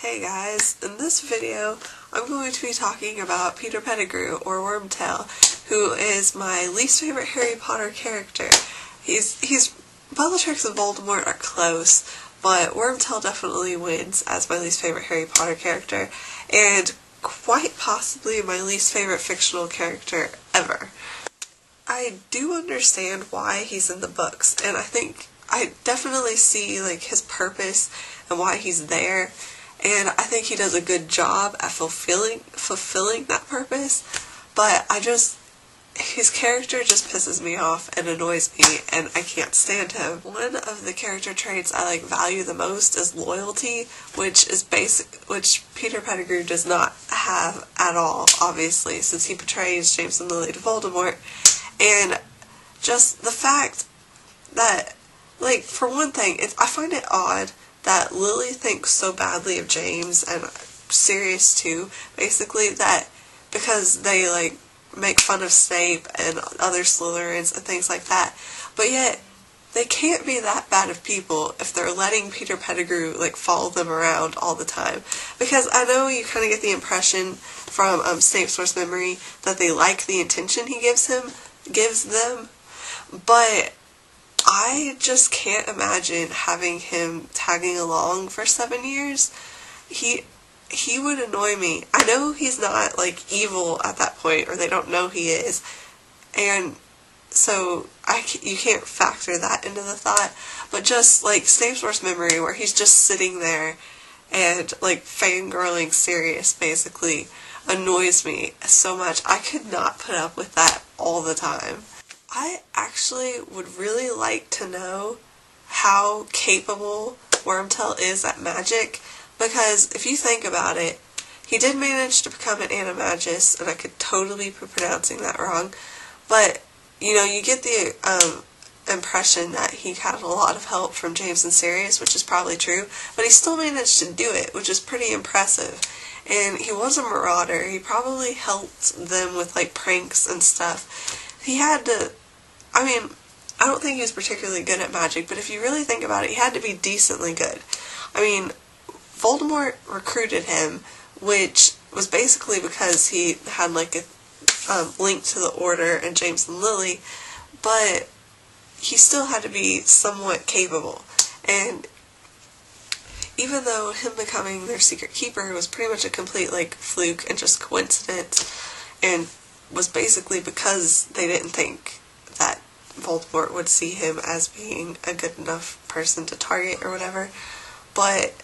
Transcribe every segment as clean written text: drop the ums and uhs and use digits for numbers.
Hey guys, in this video I'm going to be talking about Peter Pettigrew, or Wormtail, who is my least favorite Harry Potter character. Bellatrix and Voldemort are close, but Wormtail definitely wins as my least favorite Harry Potter character, and quite possibly my least favorite fictional character ever. I do understand why he's in the books, and I definitely see like his purpose and why he's there. And I think he does a good job at fulfilling that purpose, but his character just pisses me off and annoys me, and I can't stand him. One of the character traits I value the most is loyalty, which Peter Pettigrew does not have at all, obviously, since he portrays James and Lily to Voldemort. And just the fact that, for one thing, I find it odd that Lily thinks so badly of James, and Sirius too, basically, that because they make fun of Snape and other Slytherins and things like that, but yet they can't be that bad of people if they're letting Peter Pettigrew follow them around all the time. Because I know you kind of get the impression from Snape's source memory that they like the attention he gives them, but I just can't imagine having him tagging along for 7 years. He would annoy me. I know he's not evil at that point, or they don't know he is, and so you can't factor that into the thought. But just Snape's source memory, where he's just sitting there and fangirling Sirius, basically annoys me so much. I could not put up with that all the time. I actually would really like to know how capable Wormtail is at magic, because if you think about it, he did manage to become an animagus, and I could totally be pronouncing that wrong, but, you get the impression that he had a lot of help from James and Sirius, which is probably true, but he still managed to do it, which is pretty impressive. And he was a marauder. He probably helped them with pranks and stuff. He had to, I don't think he was particularly good at magic, but if you really think about it, he had to be decently good. Voldemort recruited him, which was basically because he had a link to the Order and James and Lily, but he still had to be somewhat capable. And even though him becoming their secret keeper was pretty much a complete fluke and just coincidence, and was basically because they didn't think that Voldemort would see him as being a good enough person to target or whatever, but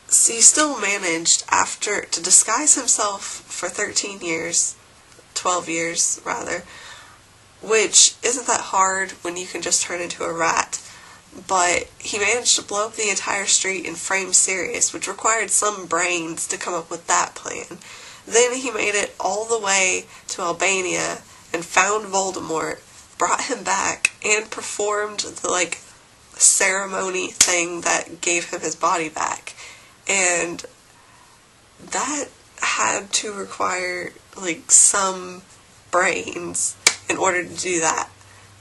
he still managed to disguise himself for 13 years, 12 years rather, which isn't that hard when you can just turn into a rat. But he managed to blow up the entire street and frame Sirius, which required some brains to come up with that plan. Then he made it all the way to Albania and found Voldemort, brought him back, and performed the ceremony thing that gave him his body back. And that had to require some brains in order to do that.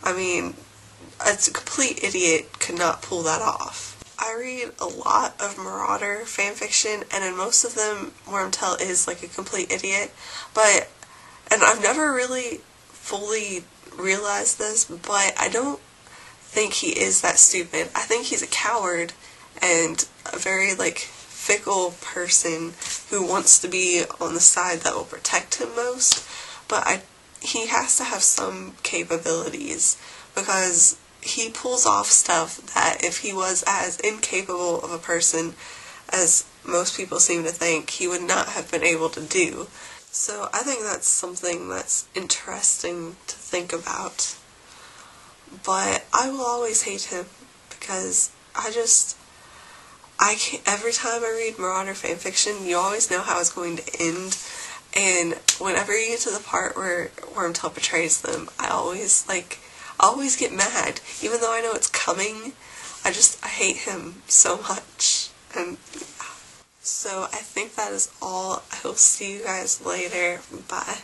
A complete idiot could not pull that off. I read a lot of Marauder fanfiction, and in most of them, Wormtail is a complete idiot, and I've never really fully realized this, but I don't think he is that stupid. I think he's a coward and a very fickle person who wants to be on the side that will protect him most, but he has to have some capabilities, because he pulls off stuff that if he was as incapable of a person as most people seem to think, he would not have been able to do. So I think that's something that's interesting to think about. But I will always hate him, because every time I read Marauder fanfiction, you always know how it's going to end, and whenever you get to the part where Wormtail betrays them, I always get mad, even though I know it's coming. I hate him so much. And so I think that is all. I will see you guys later. Bye.